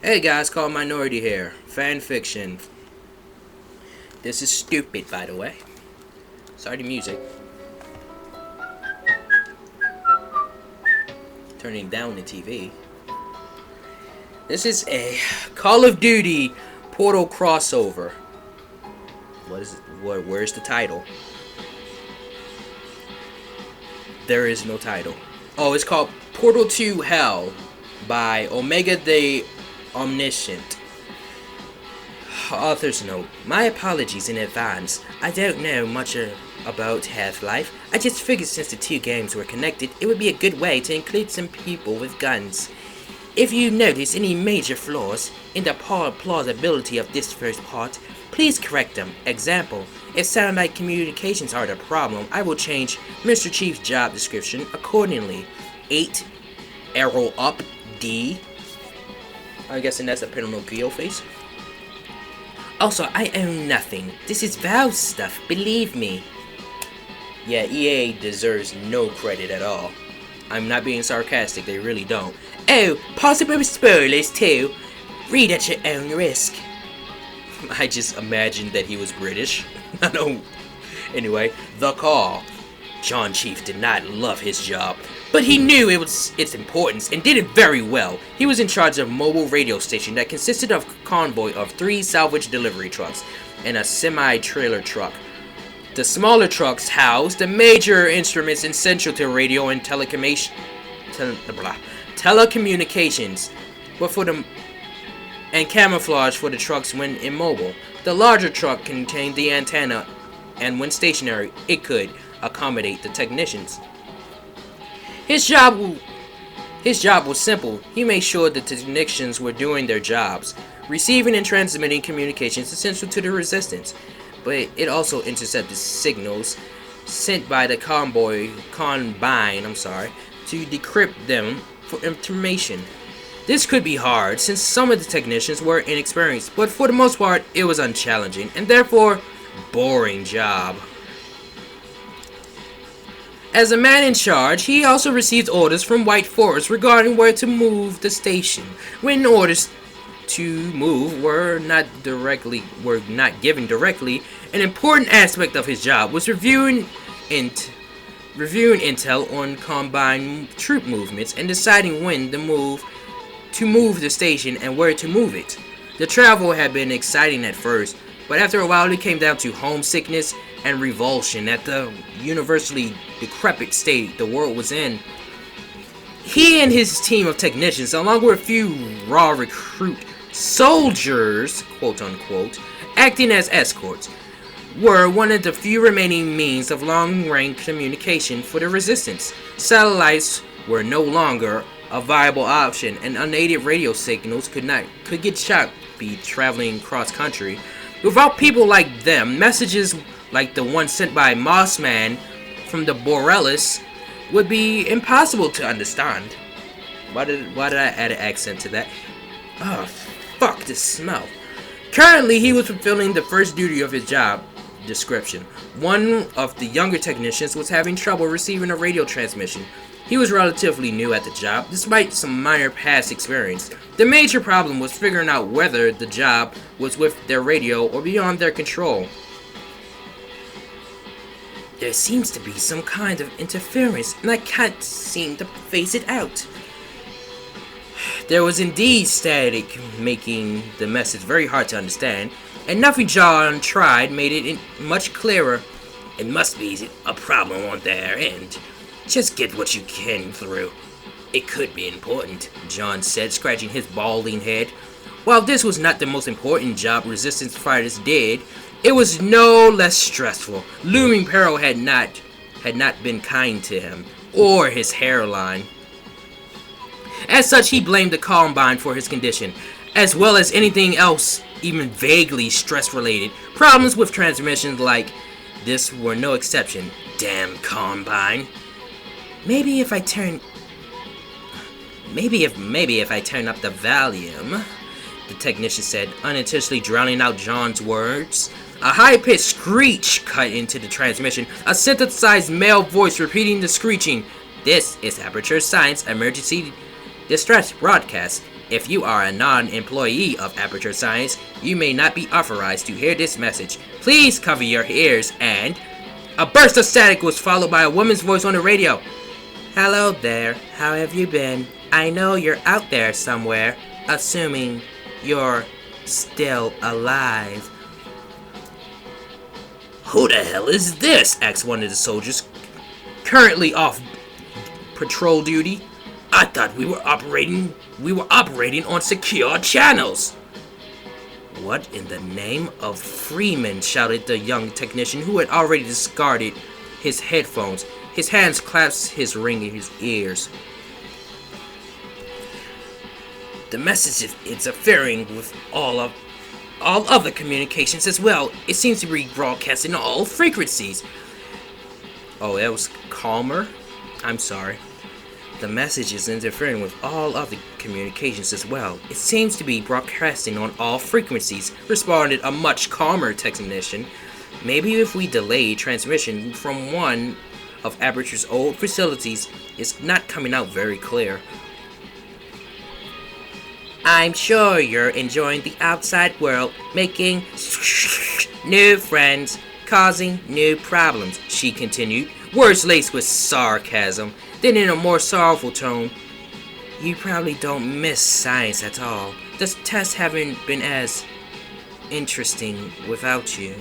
Hey guys, called Minority here. Fan fiction. This is stupid, by the way. Sorry, the music. Turning down the TV. This is a Call of Duty Portal crossover. What is it? Where's the title? There is no title. Oh, it's called Portal 2 Hell by Omega the Omniscient. Author's note. My apologies in advance. I don't know much about Half-Life. I just figured since the two games were connected, it would be a good way to include some people with guns. If you notice any major flaws in the plausibility of this first part, please correct them. Example, if satellite communications are the problem, I will change Mr. Chief's job description accordingly. 8. Arrow up. D. I'm guessing that's a Pinocchio face. Also, I own nothing. This is Valve's stuff, believe me. Yeah, EA deserves no credit at all. I'm not being sarcastic, they really don't. Oh, possible spoilers too. Read at your own risk. I just imagined that he was British. I don't. Anyway, The Call. John Chief did not love his job, but he knew its importance and did it very well. He was in charge of a mobile radio station that consisted of a convoy of 3 salvage delivery trucks and a semi-trailer truck. The smaller trucks housed the major instruments essential to radio and telecommunications, and camouflage for the trucks when immobile. The larger truck contained the antenna, and when stationary, it could accommodate the technicians. His job was simple. He made sure the technicians were doing their jobs, receiving and transmitting communications essential to the resistance, but it also intercepted signals sent by the combine, to decrypt them for information. This could be hard since some of the technicians were inexperienced, but for the most part it was unchallenging and therefore boring job. As a man in charge, he also received orders from White Forest regarding where to move the station. When orders to move were not given directly, an important aspect of his job was reviewing intel on combined troop movements and deciding when to move the station and where to move it. The travel had been exciting at first, but after a while it came down to homesickness and revulsion at the universally decrepit state the world was in. He and his team of technicians, along with a few raw recruit soldiers, quote unquote, acting as escorts, were one of the few remaining means of long-range communication for the resistance. Satellites were no longer a viable option, and unaided radio signals could get choppy traveling cross country. Without people like them, messages like the one sent by Mossman from the Borealis would be impossible to understand. Why did I add an accent to that? Oh, fuck this smell. Currently, he was fulfilling the first duty of his job description. One of the younger technicians was having trouble receiving a radio transmission. He was relatively new at the job, despite some minor past experience. The major problem was figuring out whether the job was with their radio or beyond their control. There seems to be some kind of interference, and I can't seem to phase it out. There was indeed static, making the message very hard to understand, and nothing John tried made it much clearer. It must be a problem on their end. Just get what you can through. It could be important, John said, scratching his balding head. While this was not the most important job resistance fighters did, it was no less stressful. Looming peril had not been kind to him, or his hairline. As such, he blamed the Combine for his condition, as well as anything else even vaguely stress-related. Problems with transmissions like this were no exception. Damn Combine. Maybe if I turn up the volume, the technician said, unintentionally drowning out John's words. A high-pitched screech cut into the transmission, a synthesized male voice repeating the screeching. This is Aperture Science Emergency Distress Broadcast. If you are a non-employee of Aperture Science, you may not be authorized to hear this message. Please cover your ears. And a burst of static was followed by a woman's voice on the radio. Hello there, how have you been? I know you're out there somewhere, assuming you're still alive. Who the hell is this? Asked one of the soldiers, currently off patrol duty. I thought we were operating on secure channels. What in the name of Freeman? Shouted the young technician, who had already discarded his headphones. His hands clasped his ringing ears. The message is interfering with all other communications as well. It seems to be broadcasting on all frequencies. Oh, that was calmer? I'm sorry. The message is interfering with all other communications as well. It seems to be broadcasting on all frequencies, responded a much calmer technician. Maybe if we delay transmission from one of Aperture's old facilities, it's not coming out very clear. I'm sure you're enjoying the outside world, making new friends, causing new problems, she continued, words laced with sarcasm. Then in a more sorrowful tone, you probably don't miss science at all. The tests haven't been as interesting without you.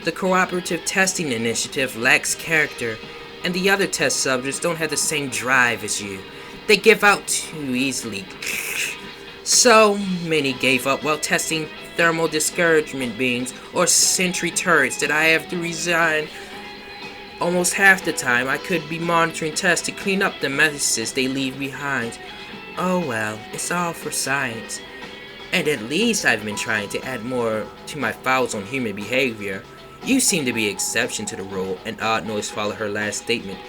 The Cooperative Testing Initiative lacks character, and the other test subjects don't have the same drive as you. They give out too easily. So many gave up while testing thermal discouragement beams or sentry turrets that I have to resign. Almost half the time I could be monitoring tests to clean up the messes they leave behind. Oh well, it's all for science. And at least I've been trying to add more to my files on human behavior. You seem to be an exception to the rule. An odd noise followed her last statement.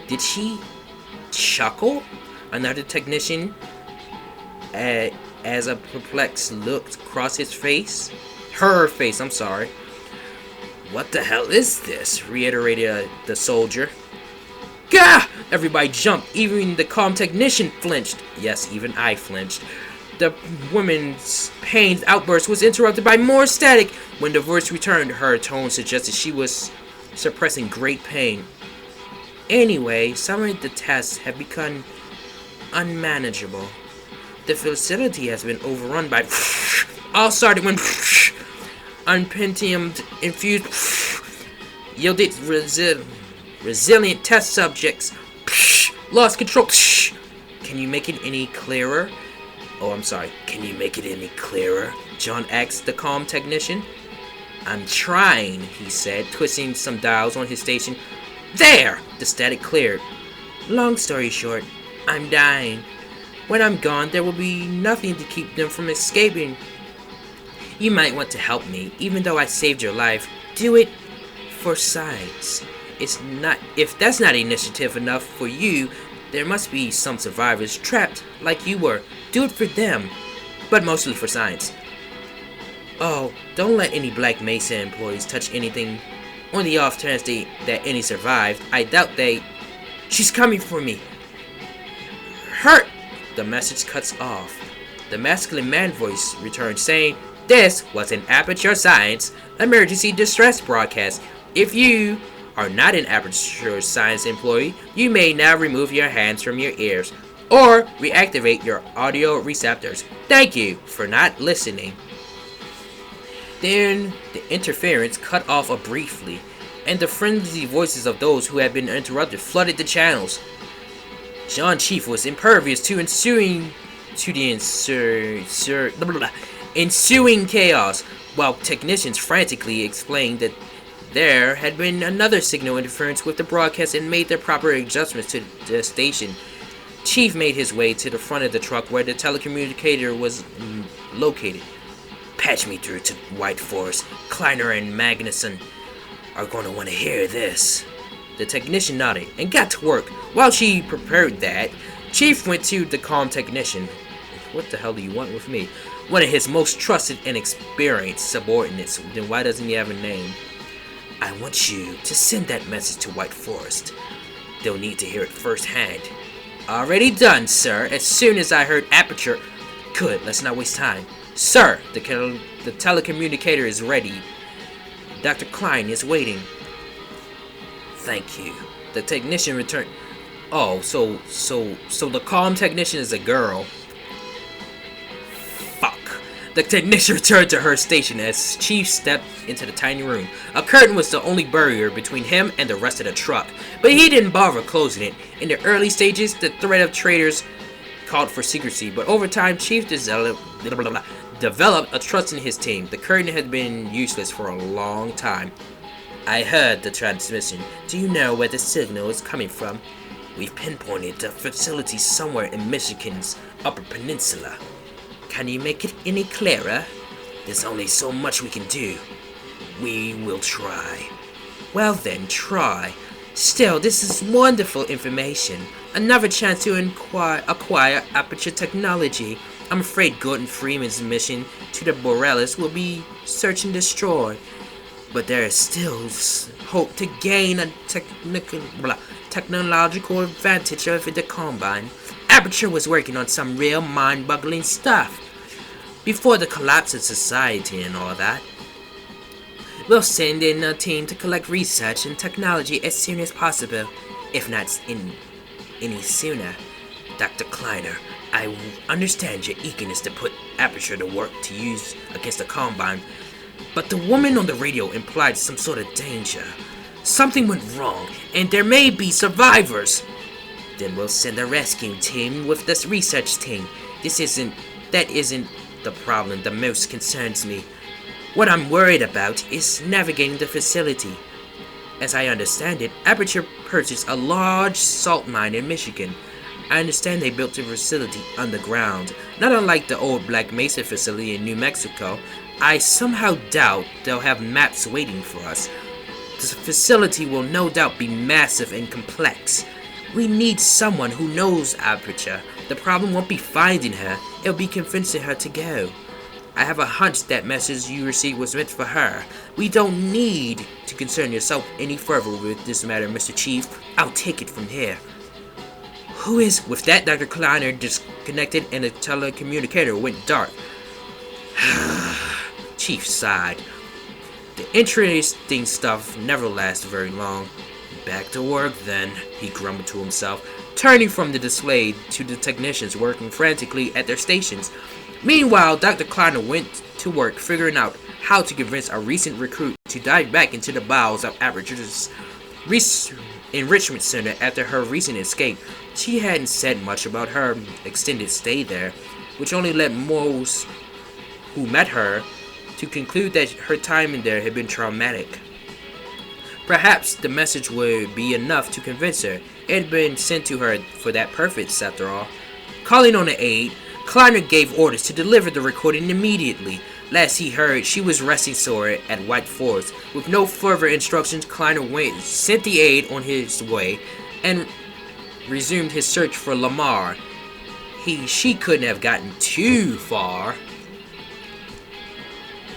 Did she chuckle? Another technician, as a perplexed look crossed his face. Her face, I'm sorry. What the hell is this? Reiterated the soldier. Gah! Everybody jumped. Even the calm technician flinched. Yes, even I flinched. The woman's pained outburst was interrupted by more static. When the voice returned, her tone suggested she was suppressing great pain. Anyway, some of the tests have become unmanageable. The facility has been overrun by all started when unpentium infused yielded resilient test subjects lost control. Can you make it any clearer? Oh, I'm sorry. Can you make it any clearer? John asked the calm technician. I'm trying, he said, twisting some dials on his station. There! The static cleared. Long story short, I'm dying. When I'm gone, there will be nothing to keep them from escaping. You might want to help me, even though I saved your life. Do it for science. If that's not initiative enough for you, there must be some survivors trapped like you were. Do it for them, but mostly for science. Oh, don't let any Black Mesa employees touch anything on the off chance that any survived. I doubt they... She's coming for me. Hurt! The message cuts off. The masculine man voice returned saying, this was an Aperture Science emergency distress broadcast. If you are not an Aperture Science employee, you may now remove your hands from your ears or reactivate your audio receptors. Thank you for not listening. Then the interference cut off briefly, and the frenzied voices of those who had been interrupted flooded the channels. John Chief was impervious to the ensuing chaos, while technicians frantically explained that there had been another signal interference with the broadcast and made their proper adjustments to the station. Chief made his way to the front of the truck where the telecommunicator was located. Patch me through to White Forest. Kleiner and Magnuson are going to want to hear this. The technician nodded and got to work. While she prepared that, Chief went to the calm technician. What the hell do you want with me? One of his most trusted and experienced subordinates. Then why doesn't he have a name? I want you to send that message to White Forest. They'll need to hear it firsthand. Already done, sir. As soon as I heard Aperture Good, let's not waste time. Sir, the telecommunicator is ready. Dr. Klein is waiting. Thank you. The technician returned. Oh, so the comm technician is a girl. Fuck. The technician returned to her station as Chief stepped into the tiny room. A curtain was the only barrier between him and the rest of the truck, but he didn't bother closing it. In the early stages, the threat of traitors called for secrecy, but over time, Chief developed a trust in his team. The curtain had been useless for a long time. I heard the transmission. Do you know where the signal is coming from? We've pinpointed the facility somewhere in Michigan's Upper Peninsula. Can you make it any clearer? There's only so much we can do. We will try. Well then, try. Still, this is wonderful information. Another chance to acquire Aperture technology. I'm afraid Gordon Freeman's mission to the Borealis will be search and destroy. But there is still hope to gain a technological advantage over the Combine. Aperture was working on some real mind-boggling stuff. Before the collapse of society and all that. We'll send in a team to collect research and technology as soon as possible, if not any sooner. Dr. Kleiner, I understand your eagerness to put Aperture to work to use against the Combine, but the woman on the radio implied some sort of danger. Something went wrong, and there may be survivors. Then we'll send a rescue team with this research team. That isn't the problem that most concerns me. What I'm worried about is navigating the facility. As I understand it, Aperture purchased a large salt mine in Michigan. I understand they built the facility underground, not unlike the old Black Mesa facility in New Mexico. I somehow doubt they'll have maps waiting for us. The facility will no doubt be massive and complex. We need someone who knows Aperture. The problem won't be finding her, it'll be convincing her to go. I have a hunch that message you received was meant for her. We don't need to concern yourself any further with this matter, Mr. Chief. I'll take it from here. Who is... With that, Dr. Kleiner disconnected and the telecommunicator went dark. Chief sighed. The interesting stuff never lasts very long. Back to work then, he grumbled to himself, turning from the display to the technicians working frantically at their stations. Meanwhile, Dr. Kleiner went to work figuring out how to convince a recent recruit to dive back into the bowels of Aperture's enrichment center after her recent escape. She hadn't said much about her extended stay there, which only led most who met her to conclude that her time in there had been traumatic. Perhaps the message would be enough to convince her. It had been sent to her for that purpose, after all. Calling on an aide, Kleiner gave orders to deliver the recording immediately. Last he heard, she was resting sore at White Forest. With no further instructions, Kleiner sent the aide on his way and resumed his search for Lamar. She couldn't have gotten too far.